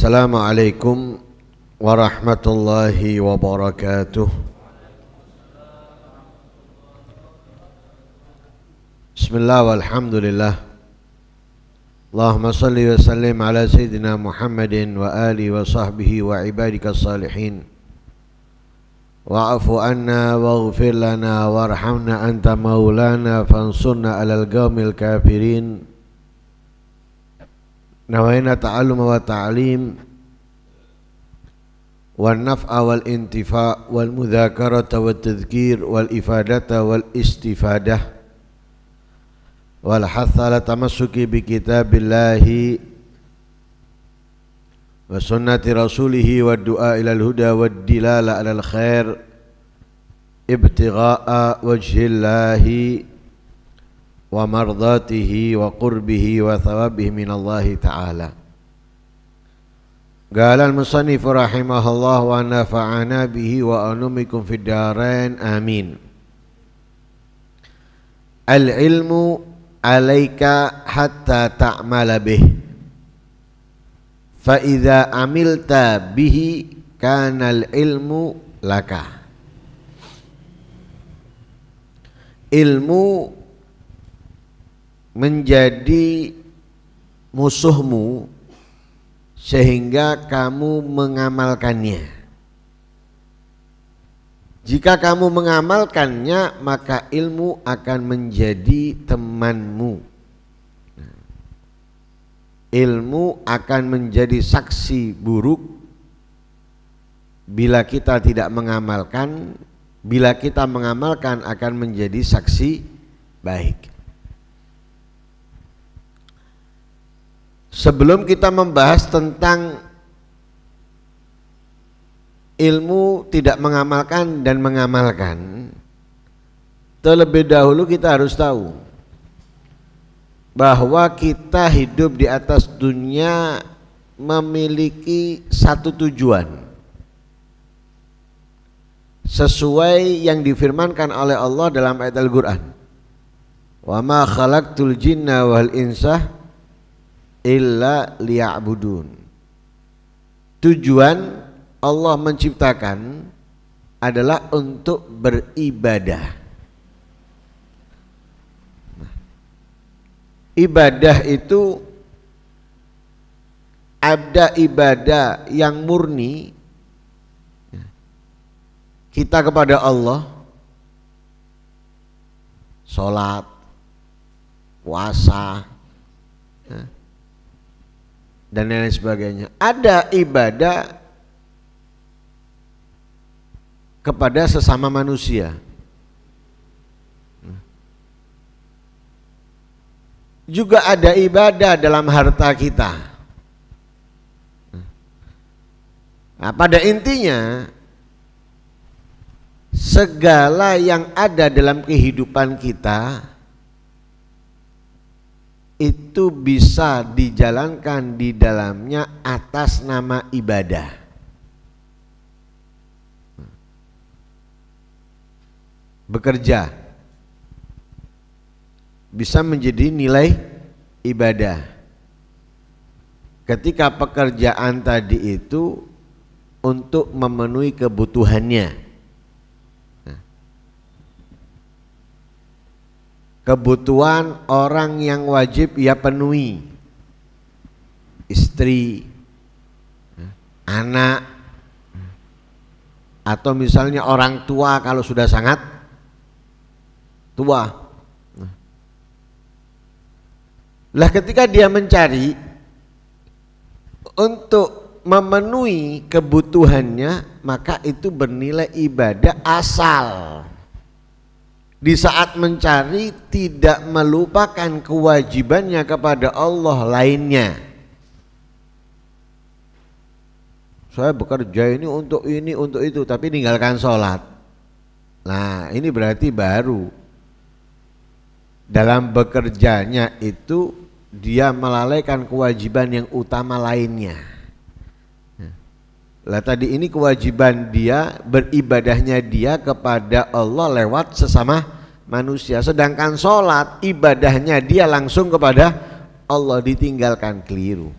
Assalamualaikum warahmatullahi wabarakatuh. Bismillah walhamdulillah. Allahumma salli wa sallim ala sayyidina Muhammadin wa alihi wa sahbihi wa ibadika salihin. Wa'afu anna waghfir lana warhamna anta maulana fansurna alal qawmil kafirin. Nawaina ta'allum wa ta'lim wal naf'a wal intifa' wal mudzakarata wat tadhkir wal ifadata wal istifadah wal hatha ala tamassuki bi kitabillahi wa sunnati rasulihi wad du'a ilal huda wad dilala alal khair ibtigha'a wajhillahi wa mardatihi wa qurbihi wa thawabihi minallahi ta'ala. Qala al-musannif rahimahullah wa nafa'ana bihi wa anumikum fid darain amin. Al-ilmu alaika hatta ta'mala bih, fa idza amilta bihi kana al-ilmu laka. Ilmu menjadi musuhmu sehingga kamu mengamalkannya. Jika kamu mengamalkannya, maka ilmu akan menjadi temanmu. Ilmu akan menjadi saksi buruk bila kita tidak mengamalkan. Bila kita mengamalkan akan menjadi saksi baik. Sebelum kita membahas tentang ilmu tidak mengamalkan dan mengamalkan, terlebih dahulu kita harus tahu bahwa kita hidup di atas dunia memiliki satu tujuan sesuai yang difirmankan oleh Allah dalam ayat Al-Quran. Wa ma khalaqtul jinna wal insa illa liya'budun. Tujuan Allah menciptakan adalah untuk beribadah. Ibadah itu ada ibadah yang murni kita kepada Allah, sholat, puasa, dan lain sebagainya. Ada ibadah kepada sesama manusia. Juga ada ibadah dalam harta kita. Nah, pada intinya segala yang ada dalam kehidupan kita itu bisa dijalankan di dalamnya atas nama ibadah. Bekerja bisa menjadi nilai ibadah ketika pekerjaan tadi itu untuk memenuhi kebutuhannya. Kebutuhan orang yang wajib ia penuhi, istri, anak, atau misalnya orang tua kalau sudah sangat tua. Lah ketika dia mencari untuk memenuhi kebutuhannya, maka itu bernilai ibadah asal. Di saat mencari tidak melupakan kewajibannya kepada Allah lainnya. Saya bekerja ini, untuk itu, tapi tinggalkan sholat. Nah, ini berarti baru dalam bekerjanya itu dia melalaikan kewajiban yang utama lainnya. Lah tadi ini kewajiban dia, beribadahnya dia kepada Allah lewat sesama manusia. Sedangkan sholat ibadahnya dia langsung kepada Allah, ditinggalkan keliru.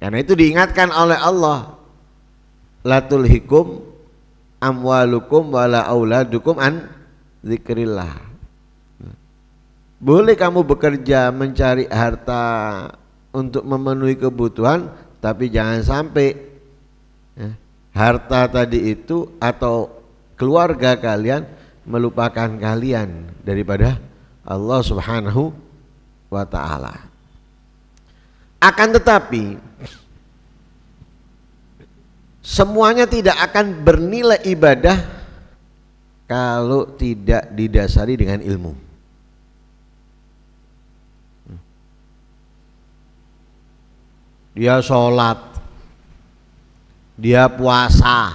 Karena itu diingatkan oleh Allah, la tulhikum amwalukum wala auladukum an dzikrillah. Boleh kamu bekerja mencari harta untuk memenuhi kebutuhan, tapi jangan sampai harta tadi itu atau keluarga kalian melupakan kalian daripada Allah Subhanahu wa ta'ala. Akan tetapi semuanya tidak akan bernilai ibadah kalau tidak didasari dengan ilmu. Dia sholat, dia puasa,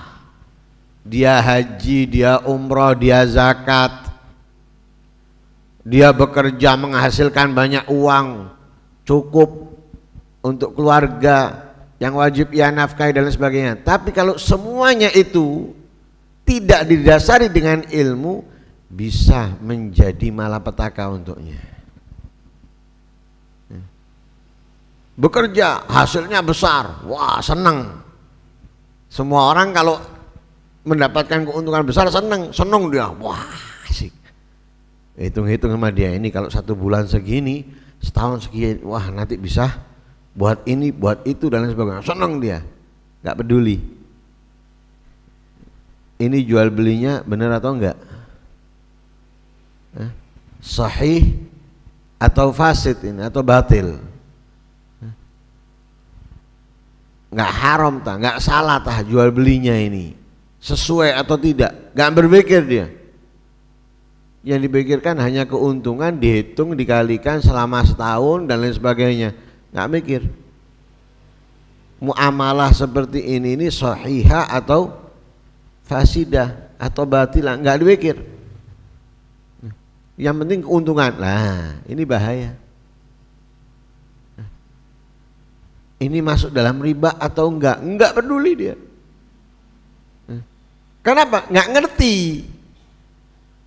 dia haji, dia umroh, dia zakat, dia bekerja menghasilkan banyak uang, cukup untuk keluarga yang wajib ia nafkahi dan lain sebagainya. Tapi kalau semuanya itu tidak didasari dengan ilmu, bisa menjadi malapetaka untuknya. Bekerja hasilnya besar, wah senang. Semua orang kalau mendapatkan keuntungan besar senang dia, wah asik. Hitung-hitung sama dia, ini kalau 1 bulan segini, setahun segini, wah nanti bisa buat ini, buat itu dan lain sebagainya. Senang dia, nggak peduli. Ini jual belinya benar atau enggak? Sahih atau fasid ini atau batil? Nggak haram tah, nggak salah tah jual belinya ini, sesuai atau tidak? Nggak berpikir dia. Yang dipikirkan hanya keuntungan, dihitung, dikalikan selama setahun dan lain sebagainya. Nggak mikir muamalah seperti ini sahihah atau fasidah atau batilah, nggak dipikir. Yang penting keuntungan. Nah ini bahaya. Ini masuk dalam riba atau enggak? Enggak peduli dia. Kenapa? Enggak ngerti.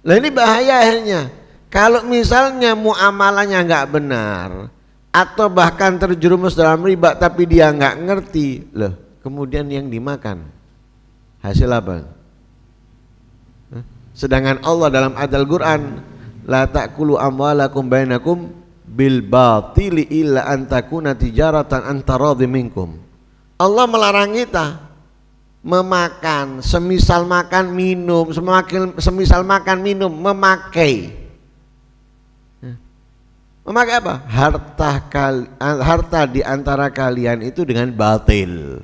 Nah ini bahaya akhirnya. Kalau misalnya muamalahnya enggak benar atau bahkan terjerumus dalam riba tapi dia enggak ngerti, loh, kemudian yang dimakan hasil apa? Sedangkan Allah dalam ayat Al-Qur'an, la ta'kulu amwalakum bainakum bil batili illa an takuna tijaratan antaradhi minkum. Allah melarang kita memakan, semisal makan minum, semisal makan minum, memakai apa? Harta di antara kalian itu dengan batil.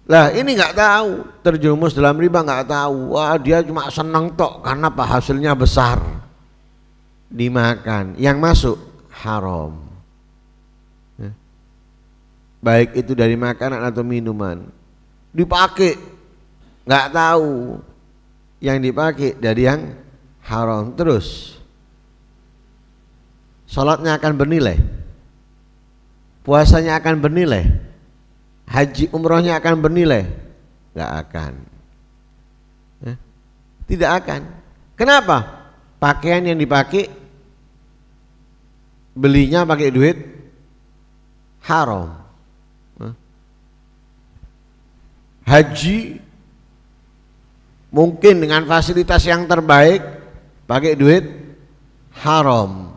Lah ini nggak tahu, terjerumus dalam riba nggak tahu. Wah dia cuma senang tok karena apa? Hasilnya besar, dimakan. Yang masuk haram, baik itu dari makanan atau minuman. Dipakai nggak tahu, yang dipakai dari yang haram. Terus salatnya akan bernilai, puasanya akan bernilai, haji umrohnya akan bernilai? Nggak akan. Tidak akan. Kenapa? Pakaian yang dipakai, belinya pakai duit haram. Haji mungkin dengan fasilitas yang terbaik, pakai duit haram.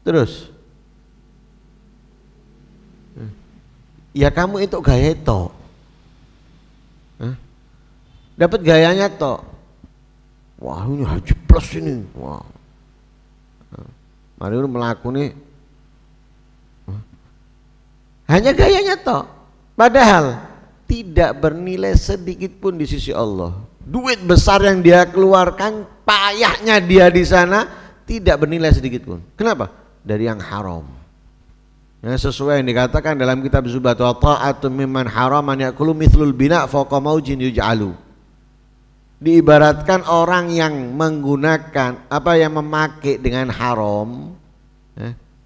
Terus ya kamu itu gaya itu, dapat gayanya toh. Wah ini haji plus ini, wah. Mari melaku nih, hanya gayanya toh. Padahal tidak bernilai sedikit pun di sisi Allah. Duit besar yang dia keluarkan, payahnya dia di sana tidak bernilai sedikit pun. Kenapa? Dari yang haram. Yang sesuai yang dikatakan dalam kitab Zubat, wa ta'atun mimman haraman ya'kulu mithlul bina' fawqa maujin yuj'alu. Diibaratkan orang yang menggunakan yang memakai dengan haram,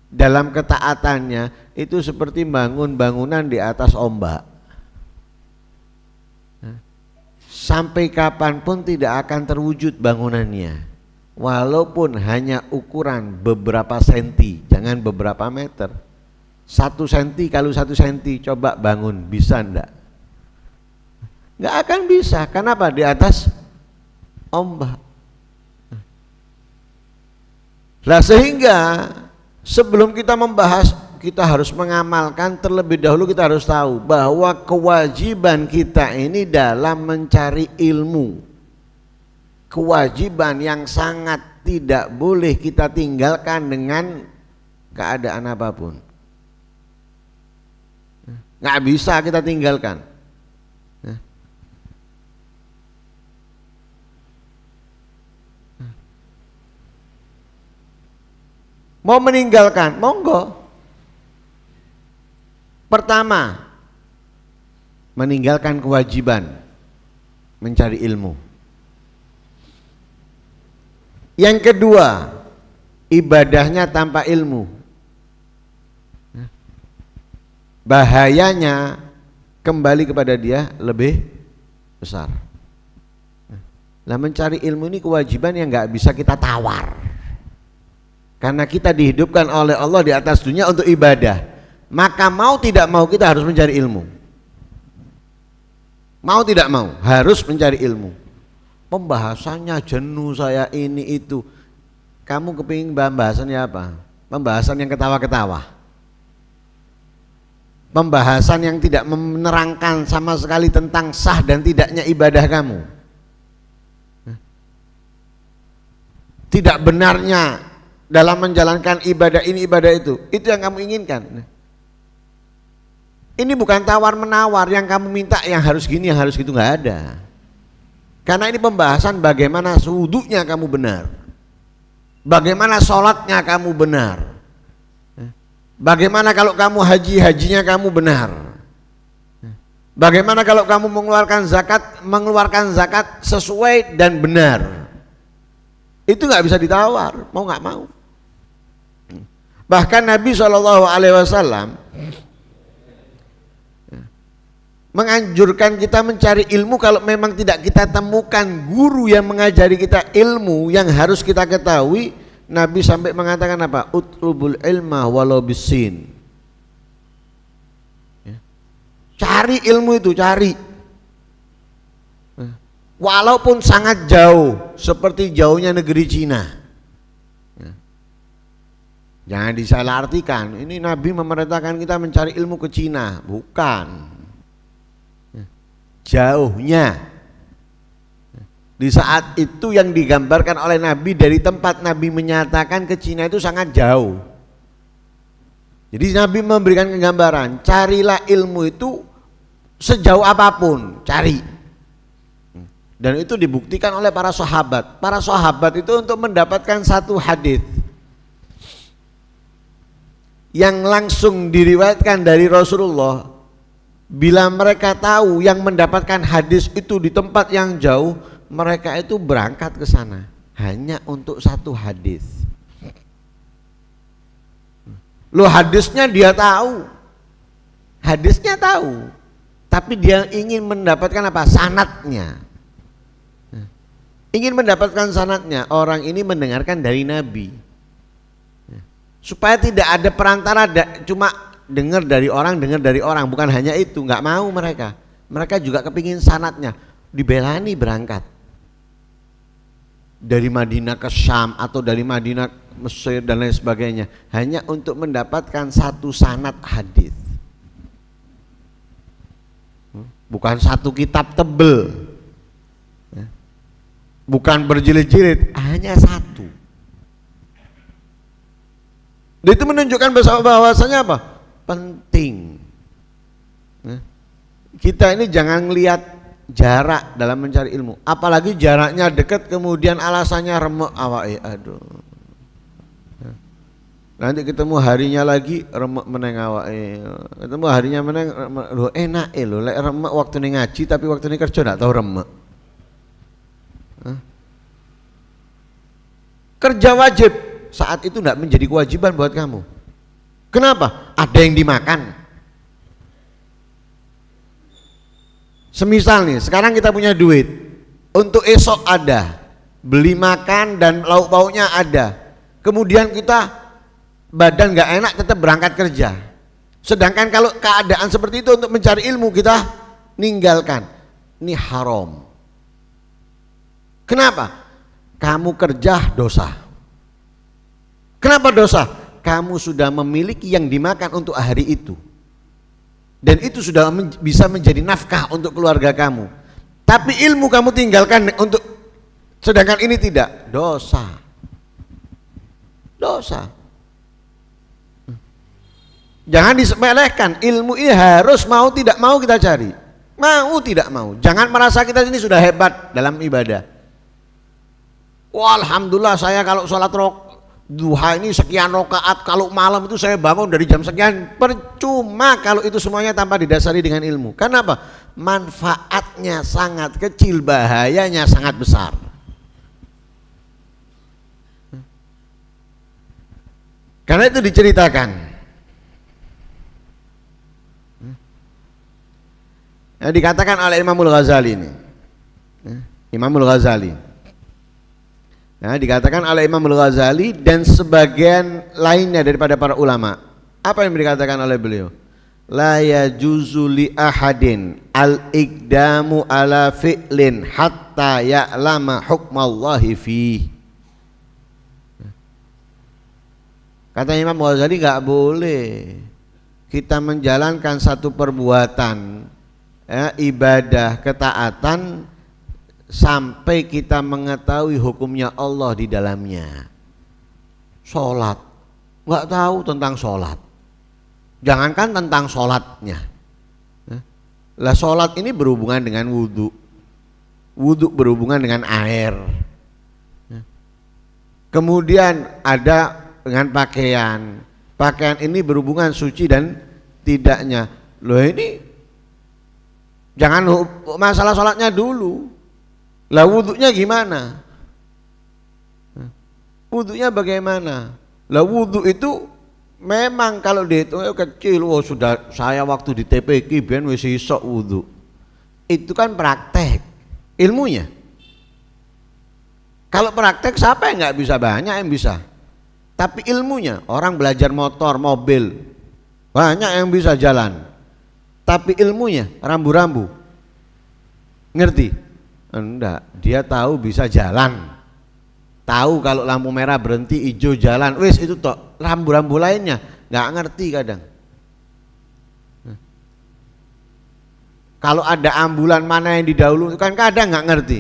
dalam ketaatannya itu seperti bangun bangunan di atas ombak. Sampai kapanpun tidak akan terwujud bangunannya. walaupun hanya ukuran beberapa senti, jangan beberapa meter. 1 senti kalau 1 senti, coba bangun, bisa enggak? Enggak akan bisa. Kenapa? Di atas ombak. Lah sehingga sebelum kita membahas, kita harus mengamalkan terlebih dahulu. Kita harus tahu bahwa kewajiban kita ini dalam mencari ilmu, kewajiban yang sangat tidak boleh kita tinggalkan dengan keadaan apapun. Nggak bisa kita tinggalkan. Mau meninggalkan, monggo. Pertama, meninggalkan kewajiban mencari ilmu. Yang kedua, ibadahnya tanpa ilmu. Bahayanya kembali kepada dia lebih besar. Nah, mencari ilmu ini kewajiban yang nggak bisa kita tawar. Karena kita dihidupkan oleh Allah di atas dunia untuk ibadah, maka mau tidak mau kita harus mencari ilmu. Mau tidak mau harus mencari ilmu. Pembahasannya jenuh saya ini itu. Kamu kepingin pembahasannya apa? Pembahasan yang ketawa-ketawa, pembahasan yang tidak menerangkan sama sekali tentang sah dan tidaknya ibadah kamu, tidak benarnya dalam menjalankan ibadah ini ibadah itu yang kamu inginkan. Ini bukan tawar menawar yang kamu minta yang harus gini yang harus gitu, nggak ada. Karena ini pembahasan bagaimana wudunya kamu benar, bagaimana sholatnya kamu benar, bagaimana kalau kamu hajinya kamu benar, bagaimana kalau kamu mengeluarkan zakat sesuai dan benar. Itu nggak bisa ditawar, mau nggak mau. Bahkan Nabi SAW menganjurkan kita mencari ilmu kalau memang tidak kita temukan guru yang mengajari kita ilmu yang harus kita ketahui. Nabi sampai mengatakan apa? Utlubul ilma walau bisin. Cari ilmu itu, cari. Walaupun sangat jauh, seperti jauhnya negeri Cina. Jangan disalahartikan, ini Nabi memerintahkan kita mencari ilmu ke Cina, bukan. Jauhnya. Di saat itu yang digambarkan oleh Nabi dari tempat Nabi menyatakan ke Cina itu sangat jauh. Jadi Nabi memberikan gambaran, carilah ilmu itu sejauh apapun, cari. Dan itu dibuktikan oleh para sahabat. Para sahabat itu untuk mendapatkan satu hadis yang langsung diriwayatkan dari Rasulullah, bila mereka tahu yang mendapatkan hadis itu di tempat yang jauh, mereka itu berangkat ke sana hanya untuk satu hadis. Loh, hadisnya dia tahu, hadisnya tahu, tapi dia ingin mendapatkan apa? Sanadnya. Ingin mendapatkan sanadnya. Orang ini mendengarkan dari Nabi, supaya tidak ada perantara, cuma dengar dari orang, bukan hanya itu, nggak mau mereka juga kepingin sanadnya. Dibelani berangkat dari Madinah ke Syam atau dari Madinah Mesir dan lain sebagainya hanya untuk mendapatkan satu sanad hadis, bukan satu kitab tebel, bukan berjilid-jilid, hanya satu. Itu menunjukkan bahwasanya apa? Penting. Kita ini jangan lihat jarak dalam mencari ilmu, apalagi jaraknya dekat kemudian alasannya remek awake, aduh. Nanti ketemu harinya lagi remek meneng awake, ketemu harinya meneng lho enak lho lek remek waktu ngaji tapi waktu kerja ndak tahu remek. Kerja wajib saat itu tidak menjadi kewajiban buat kamu. Kenapa? Ada yang dimakan. Semisal nih, sekarang kita punya duit untuk esok ada, beli makan dan lauk pauknya ada. Kemudian kita badan nggak enak tetap berangkat kerja. Sedangkan kalau keadaan seperti itu untuk mencari ilmu kita ninggalkan, ini haram. Kenapa? Kamu kerja dosa. Kenapa dosa? Kamu sudah memiliki yang dimakan untuk hari itu, dan itu sudah bisa menjadi nafkah untuk keluarga kamu. Tapi ilmu kamu tinggalkan untuk, sedangkan ini tidak, dosa. Dosa. Jangan disepelekan, ilmu ini harus mau tidak mau kita cari. Mau tidak mau. Jangan merasa kita ini sudah hebat dalam ibadah. Wah, alhamdulillah saya kalau sholat duha ini sekian rakaat, kalau malam itu saya bangun dari jam sekian. Percuma kalau itu semuanya tanpa didasari dengan ilmu. Kenapa? Manfaatnya sangat kecil, bahayanya sangat besar. Karena itu diceritakan. Yang dikatakan oleh Imamul Ghazali ini, Imamul Ghazali, dikatakan oleh Imamul Ghazali dan sebagian lainnya daripada para ulama. Apa yang dikatakan oleh beliau? La yajuzu li ahadin al-iqdamu ala fi'lin hatta ya'lama hukmallahi fi. Kata Imam Ghazali, nggak boleh kita menjalankan satu perbuatan, ibadah, ketaatan sampai kita mengetahui hukumnya Allah di dalamnya. Sholat, nggak tahu tentang sholat, jangankan tentang sholatnya. Lah sholat ini berhubungan dengan wudhu, wudhu berhubungan dengan air, kemudian ada dengan pakaian, pakaian ini berhubungan suci dan tidaknya. Loh ini jangan masalah sholatnya dulu. Lah wudhunya gimana? Wudhunya bagaimana? Lah wudhu itu memang kalau dihitung kecil. Oh sudah, saya waktu di TPQ ben wis iso wudhu. Itu kan praktek ilmunya. Kalau praktek siapa yang nggak bisa? Banyak yang bisa. Tapi ilmunya, orang belajar motor, mobil, banyak yang bisa jalan. Tapi ilmunya rambu-rambu, ngerti? Enggak, dia tahu bisa jalan, tahu kalau lampu merah berhenti, hijau jalan, wis itu toh. Rambu-rambu lainnya nggak ngerti kadang. Kalau ada ambulan mana yang didahulukan kadang nggak ngerti.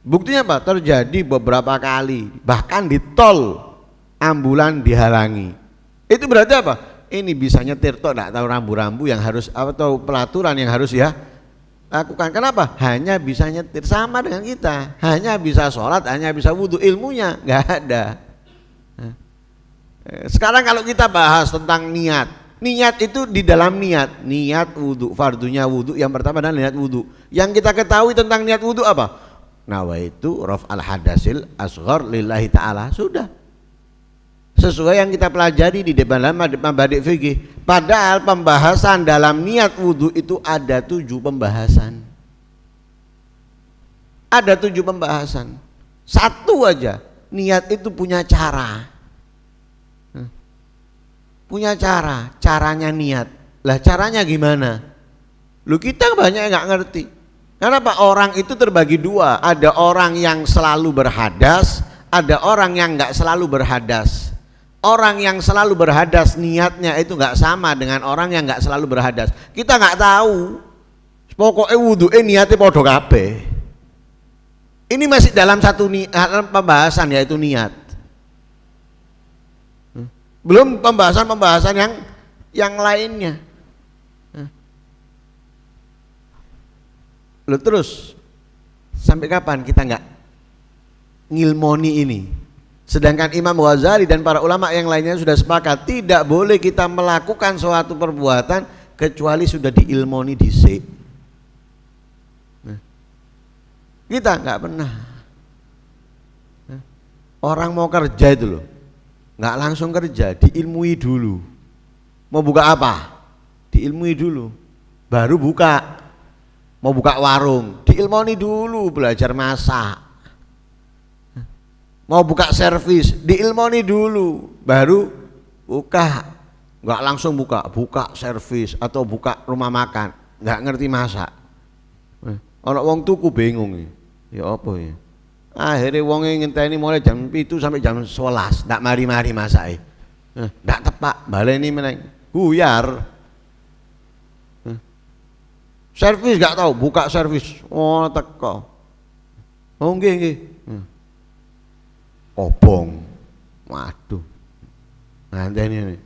Buktinya apa? Terjadi beberapa kali, bahkan di tol ambulan dihalangi. Itu berarti apa? Ini bisa nyetir toh enggak tahu rambu-rambu yang harus atau pelaturan yang harus ya lakukan. Kenapa? Hanya bisa nyetir, sama dengan kita. Hanya bisa sholat, hanya bisa wudhu, ilmunya nggak ada. Sekarang kalau kita bahas tentang niat, niat itu di dalam niat wudhu, fardunya wudhu yang pertama adalah niat wudhu. Yang kita ketahui tentang niat wudhu apa? Nawaitu raf'al hadasil asghar lillahi ta'ala, sudah. Sesuai yang kita pelajari di dalam Mabadik Fikih. Padahal pembahasan dalam niat wudhu itu ada 7 pembahasan. Ada 7 pembahasan. Satu aja, niat itu punya cara. Punya cara, caranya niat. Lah caranya gimana? Lu kita banyak yang nggak ngerti. Kenapa? Orang itu terbagi 2. Ada orang yang selalu berhadas, ada orang yang nggak selalu berhadas. Orang yang selalu berhadas niatnya itu nggak sama dengan orang yang nggak selalu berhadas. Kita nggak tahu. Pokoknya wudhu niatnya podo kabeh. Ini masih dalam satu dalam pembahasan, yaitu niat. Belum pembahasan yang lainnya. Lalu terus sampai kapan kita nggak ngilmoni ini? Sedangkan Imam Ghazali dan para ulama yang lainnya sudah sepakat tidak boleh kita melakukan suatu perbuatan kecuali sudah diilmoni dhisik. Kita nggak pernah. Orang mau kerja itu loh, nggak langsung kerja, diilmui dulu. Mau buka apa? Diilmui dulu, baru buka. Mau buka warung, diilmoni dulu, belajar masak. mau buka servis, diilmoni dulu, baru buka. Nggak langsung buka servis atau buka rumah makan, nggak ngerti masak. Ono wong tuku bingung, ya apa ya? Akhirnya wongnya ngenteni mulai jam 7 sampai jam 11, nggak mari-mari masak. Nggak tepak, baleni meneng, buyar. Servis nggak tahu, buka servis, oh teko, oh nggih. Obong, waduh, nganteni ini.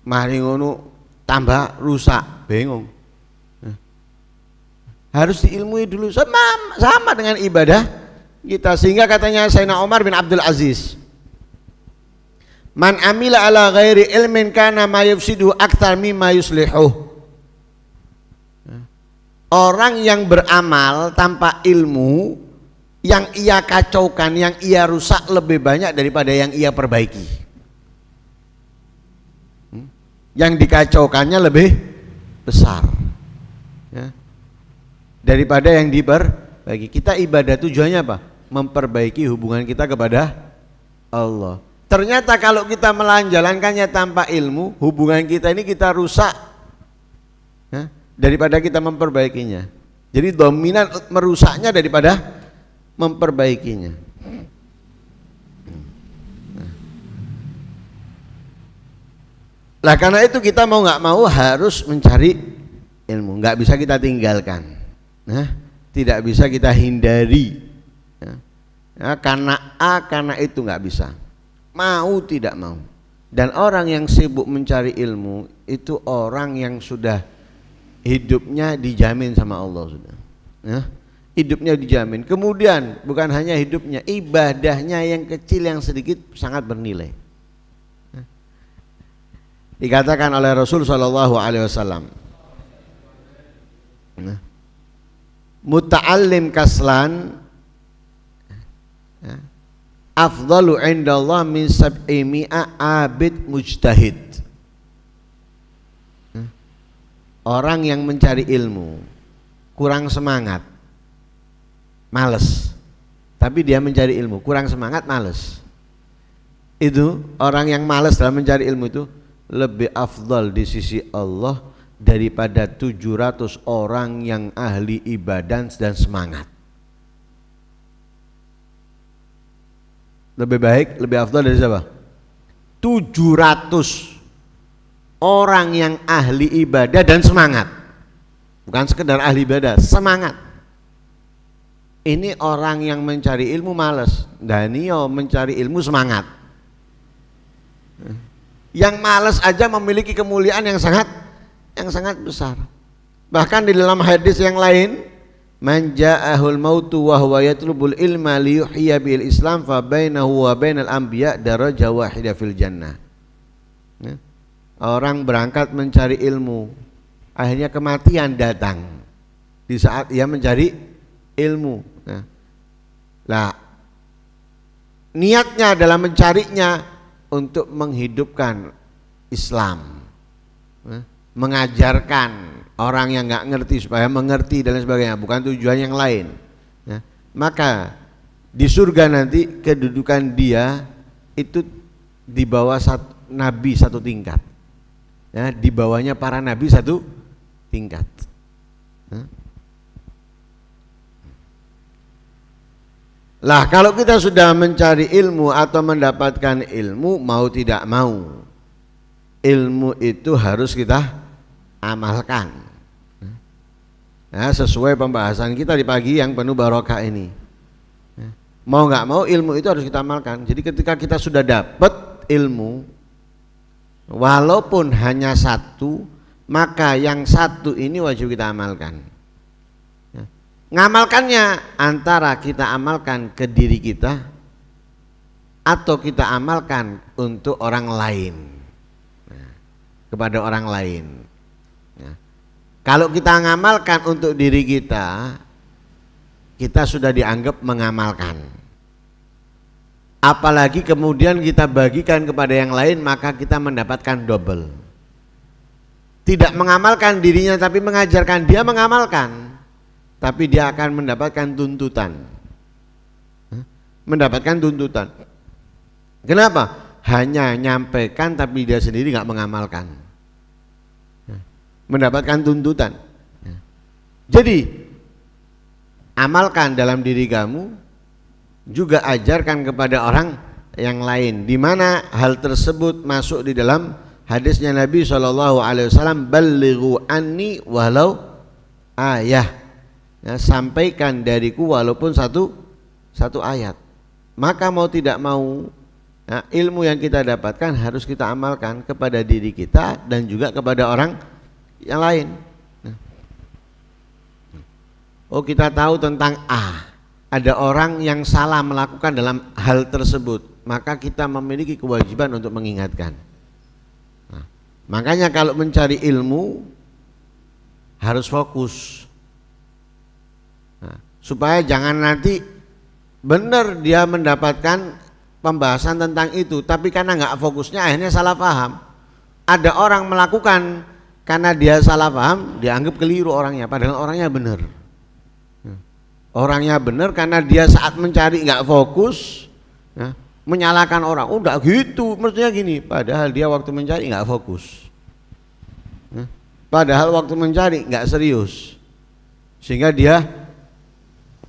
Mari ngono tambah rusak, bingung. Harus diilmui dulu, sama dengan ibadah kita. Sehingga katanya Sayyidina Umar bin Abdul Aziz, man amila ala ghairi ilmin kana ma yufsidu aktsar mimma yuslihuh. Orang yang beramal tanpa ilmu, yang ia kacaukan, yang ia rusak lebih banyak daripada yang ia perbaiki. Yang dikacaukannya lebih besar, ya, daripada yang diperbaiki. Kita ibadah tujuannya apa? Memperbaiki hubungan kita kepada Allah. Ternyata kalau kita menjalankannya tanpa ilmu, hubungan kita ini kita rusak, ya, daripada kita memperbaikinya. Jadi dominan merusaknya daripada memperbaikinya. Lah karena itu kita mau nggak mau harus mencari ilmu, nggak bisa kita tinggalkan, tidak bisa kita hindari, karena itu nggak bisa, mau tidak mau. Dan orang yang sibuk mencari ilmu itu orang yang sudah hidupnya dijamin sama Allah sudah, hidupnya dijamin. Kemudian bukan hanya hidupnya, ibadahnya yang kecil yang sedikit sangat bernilai. Dikatakan oleh Rasul sallallahu alaihi wasallam, muta'allim kaslan afdalu indallah min sab'i mi'a abid mujtahid. Orang yang mencari ilmu kurang semangat, males, tapi dia mencari ilmu kurang semangat, males, itu orang yang males dalam mencari ilmu itu lebih afdal di sisi Allah daripada 700 orang yang ahli ibadah dan semangat. Lebih baik, lebih afdal dari siapa? 700 orang yang ahli ibadah dan semangat. Bukan sekedar ahli ibadah, semangat. Ini orang yang mencari ilmu malas, dan ini mencari ilmu semangat. Yang malas aja memiliki kemuliaan yang sangat besar. Bahkan di dalam hadis yang lain, man ja'ahul mautu wa huwa yatlubul ilma li yuhyiya bil islam fa bainahu wa bainal anbiya darajah wahidah fil jannah. Orang berangkat mencari ilmu, akhirnya kematian datang di saat ia mencari ilmu. Nah, niatnya dalam mencarinya untuk menghidupkan Islam, mengajarkan orang yang nggak ngerti supaya mengerti dan lain sebagainya, bukan tujuan yang lain. Maka di surga nanti kedudukan dia itu di bawah Nabi satu tingkat, di bawahnya para Nabi satu tingkat. Lah kalau kita sudah mencari ilmu atau mendapatkan ilmu, mau tidak mau ilmu itu harus kita amalkan, sesuai pembahasan kita di pagi yang penuh barokah ini. Mau nggak mau ilmu itu harus kita amalkan. Jadi ketika kita sudah dapat ilmu, walaupun hanya satu, maka yang satu ini wajib kita amalkan. Ngamalkannya antara kita amalkan ke diri kita atau kita amalkan untuk orang lain, kepada orang lain. Kalau kita ngamalkan untuk diri kita, kita sudah dianggap mengamalkan. Apalagi kemudian kita bagikan kepada yang lain, maka kita mendapatkan double. Tidak mengamalkan dirinya tapi mengajarkan, dia mengamalkan, tapi dia akan mendapatkan tuntutan. mendapatkan tuntutan. Kenapa? Hanya nyampaikan tapi dia sendiri nggak mengamalkan, mendapatkan tuntutan. Jadi amalkan dalam diri kamu, juga ajarkan kepada orang yang lain, di mana hal tersebut masuk di dalam hadisnya Nabi SAW, ballighu anni walau ayah, ya, sampaikan dariku walaupun satu ayat. Maka mau tidak mau, ya, ilmu yang kita dapatkan harus kita amalkan kepada diri kita dan juga kepada orang yang lain. Oh, kita tahu tentang A, ada orang yang salah melakukan dalam hal tersebut, maka kita memiliki kewajiban untuk mengingatkan. Nah, makanya kalau mencari ilmu harus fokus, nah, supaya jangan nanti benar dia mendapatkan pembahasan tentang itu, tapi karena nggak fokusnya akhirnya salah paham. Ada orang melakukan karena dia salah paham, dianggap keliru orangnya, padahal orangnya benar. Orangnya benar karena dia saat mencari nggak fokus, ya, menyalahkan orang. Oh, enggak gitu, mestinya gini. Padahal dia waktu mencari nggak fokus, ya. Padahal waktu mencari nggak serius, sehingga dia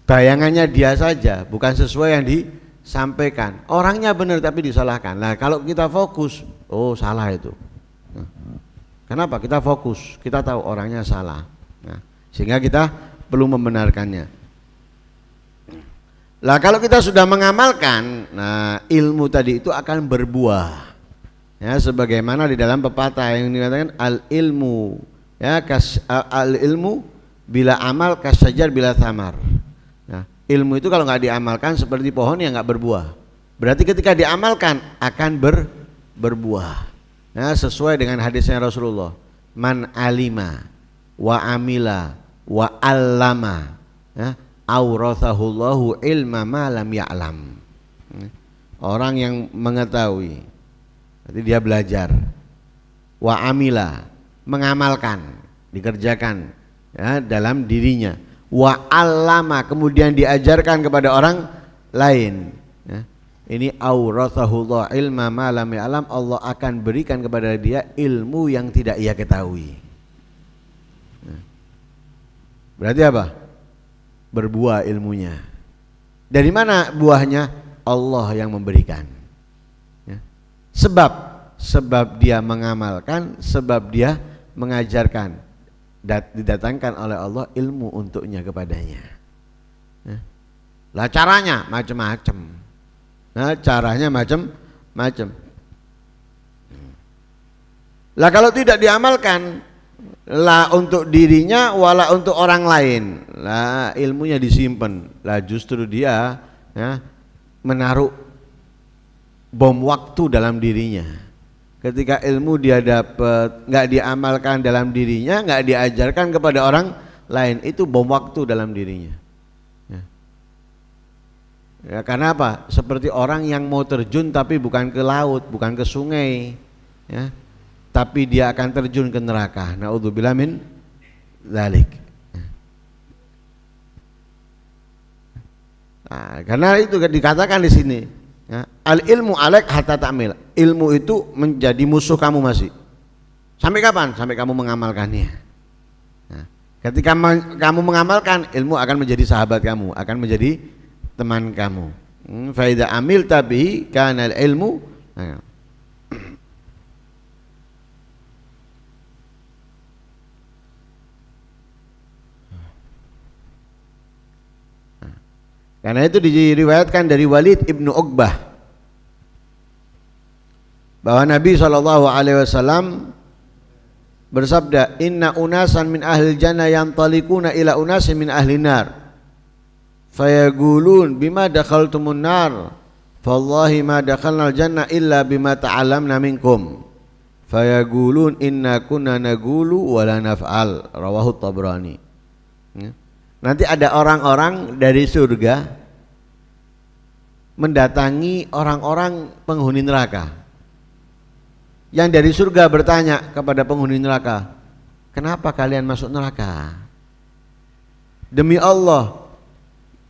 bayangannya dia saja, bukan sesuai yang disampaikan. Orangnya benar tapi disalahkan. Nah, kalau kita fokus, oh salah itu. Nah, kenapa? Kita fokus, kita tahu orangnya salah, nah, sehingga kita perlu membenarkannya. Lah kalau kita sudah mengamalkan, nah ilmu tadi itu akan berbuah, ya, sebagaimana di dalam pepatah yang dikatakan al ilmu, ya, al ilmu bila amal kasyajar bila thamar. Nah, ilmu itu kalau nggak diamalkan seperti pohon yang nggak berbuah. Berarti ketika diamalkan akan berbuah, ya, sesuai dengan hadisnya Rasulullah, man alima wa amila wa allama, ya, aurathahullahu ilma ma lam ya'lam. Orang yang mengetahui, berarti dia belajar, wa amila, mengamalkan, dikerjakan, ya, dalam dirinya, wa allama, kemudian diajarkan kepada orang lain, ya. Ini aurathahullahu ilma ma lam ya'lam, Allah akan berikan kepada dia ilmu yang tidak ia ketahui. Berarti apa? Berbuah ilmunya. Dari mana buahnya? Allah yang memberikan, ya. Sebab dia mengamalkan, sebab dia mengajarkan, didatangkan oleh Allah ilmu untuknya kepadanya, ya. Lah caranya macam-macam. Nah, caranya macam-macam. Lah kalau tidak diamalkan, lah untuk dirinya wala untuk orang lain, lah ilmunya disimpan, lah justru dia, ya, menaruh bom waktu dalam dirinya. Ketika ilmu dia dapat nggak diamalkan dalam dirinya, nggak diajarkan kepada orang lain, itu bom waktu dalam dirinya, ya. Ya, karena apa? Seperti orang yang mau terjun tapi bukan ke laut, bukan ke sungai, ya, tapi dia akan terjun ke neraka. Naudzubillah min dzalik. Nah, karena itu dikatakan di sini, ya, al ilmu alaik hatta ta'mil. Ilmu itu menjadi musuh kamu masih. Sampai kapan? Sampai kamu mengamalkannya. Nah, ketika kamu mengamalkan, ilmu akan menjadi sahabat kamu, akan menjadi teman kamu. Fa idza amilta bihi kana al ilmu. Nah, karena itu diriwayatkan dari Walid ibnu Uqbah bahwa Nabi SAW bersabda, inna unasan min ahli jannah yantalikuna ila unasin min ahli nar fayaqulun bima dakhaltumun nar fawallahi ma dakhalnal jannah illa bima ta'allamna minkum fayaqulun inna kunna naqulu wa la naf'al, rawahu Tabrani. Nanti ada orang-orang dari surga mendatangi orang-orang penghuni neraka. Yang dari surga bertanya kepada penghuni neraka, kenapa kalian masuk neraka? Demi Allah,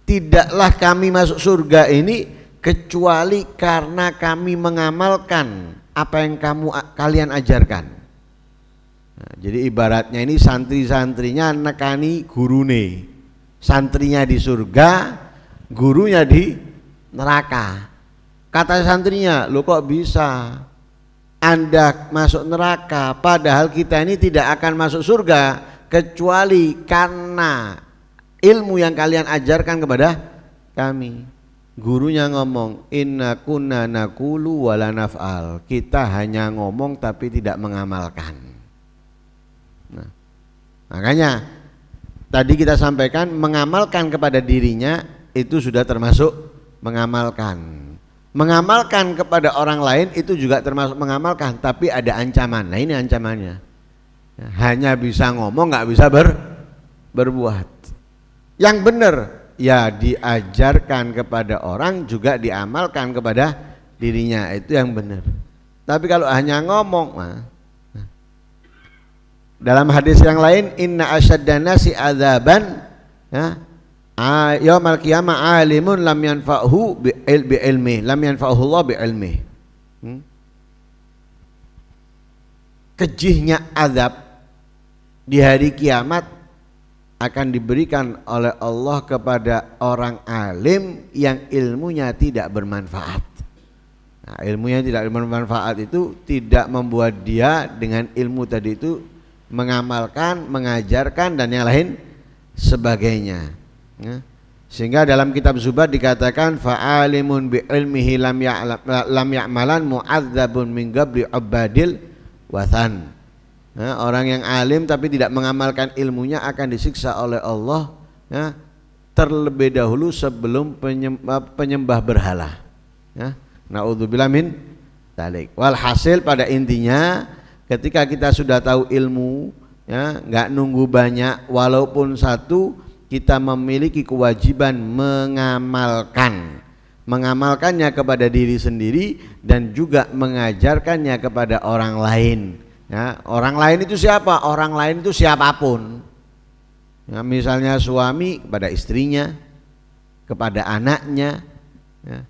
tidaklah kami masuk surga ini kecuali karena kami mengamalkan apa yang kalian ajarkan. Nah, jadi ibaratnya ini santri-santrinya nekani gurune, santrinya di surga, gurunya di neraka. Kata santrinya, lo kok bisa Anda masuk neraka padahal kita ini tidak akan masuk surga kecuali karena ilmu yang kalian ajarkan kepada kami. Gurunya ngomong, inna kunna naqulu wala naf'al. Kita hanya ngomong tapi tidak mengamalkan. Nah, makanya tadi kita sampaikan mengamalkan kepada dirinya itu sudah termasuk mengamalkan. Mengamalkan kepada orang lain itu juga termasuk mengamalkan, tapi ada ancaman. Nah, ini ancamannya. Hanya bisa ngomong, nggak bisa berbuat. Yang benar ya diajarkan kepada orang juga diamalkan kepada dirinya, itu yang benar. Tapi kalau hanya ngomong, dalam hadis yang lain, inna asyaddan nasi adzaban yaumil qiyamah alimun lam yanfa'hu bi ilmi, lam yanfa'hu Allah bi ilmi. Kejihnya azab di hari kiamat akan diberikan oleh Allah kepada orang alim yang ilmunya tidak bermanfaat. Nah, ilmunya tidak bermanfaat itu tidak membuat dia dengan ilmu tadi itu mengamalkan, mengajarkan dan yang lain sebagainya. Ya. Sehingga dalam kitab Zubat dikatakan fa'alimun bi ilmihi lam ya'malan mu'adzabun min gabri abadil wathan. Ya, orang yang alim tapi tidak mengamalkan ilmunya akan disiksa oleh Allah ya, terlebih dahulu sebelum penyembah berhala. Ya. Naudzubillah min dzalik. Walhasil pada intinya ketika kita sudah tahu ilmu ya, nggak nunggu banyak, walaupun satu kita memiliki kewajiban mengamalkannya kepada diri sendiri dan juga mengajarkannya kepada orang lain. Ya, orang lain itu siapa? Orang lain itu siapapun. Ya, misalnya suami kepada istrinya, kepada anaknya, ya.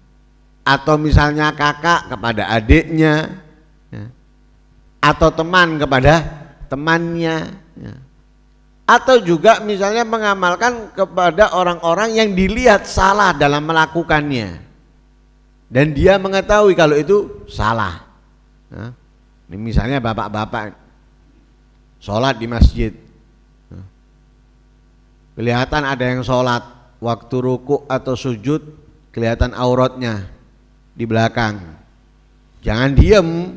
Atau misalnya kakak kepada adiknya, ya. Atau teman kepada temannya, ya. Atau juga misalnya mengamalkan kepada orang-orang yang dilihat salah dalam melakukannya dan dia mengetahui kalau itu salah. Ya. Ini misalnya bapak-bapak sholat di masjid, kelihatan ada yang sholat waktu ruku atau sujud kelihatan auratnya di belakang, jangan diem.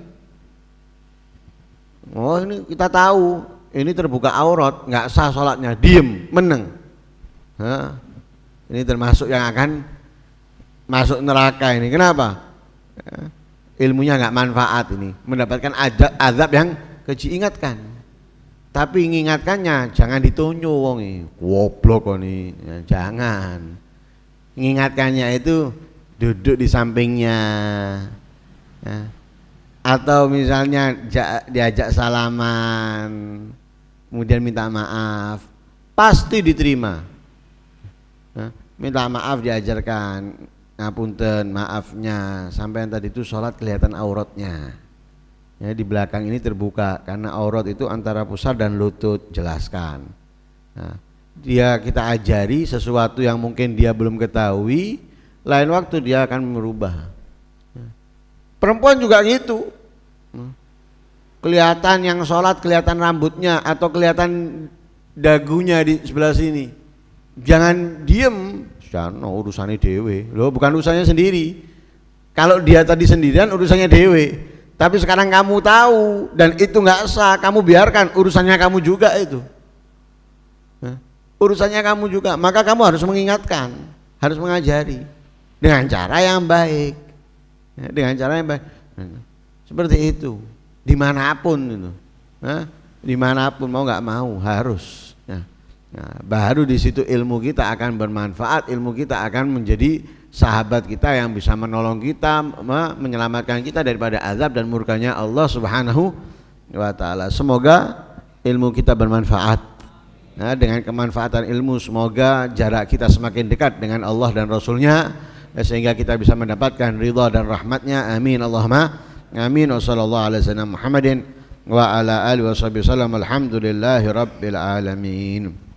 Oh ini kita tahu ini terbuka aurat, nggak sah sholatnya, diem meneng. Ini termasuk yang akan masuk neraka ini. Kenapa? Ilmunya nggak manfaat, ini mendapatkan azab yang keji. Ingatkan, tapi mengingatkannya jangan ditunjuk wong ini goblok kok nih ya, jangan. Mengingatkannya itu duduk di sampingnya ya. Atau misalnya diajak salaman kemudian minta maaf, pasti diterima ya. Minta maaf diajarkan, ngapunten maafnya, sampai yang tadi itu sholat kelihatan auratnya ya, di belakang ini terbuka karena aurat itu antara pusar dan lutut, jelaskan. Nah, dia kita ajari sesuatu yang mungkin dia belum ketahui, lain waktu dia akan merubah. Perempuan juga gitu, kelihatan yang sholat kelihatan rambutnya atau kelihatan dagunya di sebelah sini, jangan diem. No, urusannya dewe, loh bukan urusannya sendiri. Kalau dia tadi sendirian urusannya dewe, tapi sekarang kamu tahu dan itu nggak sah, kamu biarkan, urusannya kamu juga itu. Urusannya kamu juga, maka kamu harus mengingatkan, harus mengajari dengan cara yang baik, dengan cara yang baik. Seperti itu, dimanapun itu, dimanapun mau nggak mau harus. Nah, baru di situ ilmu kita akan bermanfaat, ilmu kita akan menjadi sahabat kita yang bisa menolong kita, menyelamatkan kita daripada azab dan murkanya Allah Subhanahu wa taala. Semoga ilmu kita bermanfaat. Nah, dengan kemanfaatan ilmu semoga jarak kita semakin dekat dengan Allah dan Rasulnya, sehingga kita bisa mendapatkan ridha dan rahmatnya. Amin Allahumma amin. Wa sallallahu ala sayyidina Muhammadin wa ala alihi wasallam. Alhamdulillahi rabbil alamin.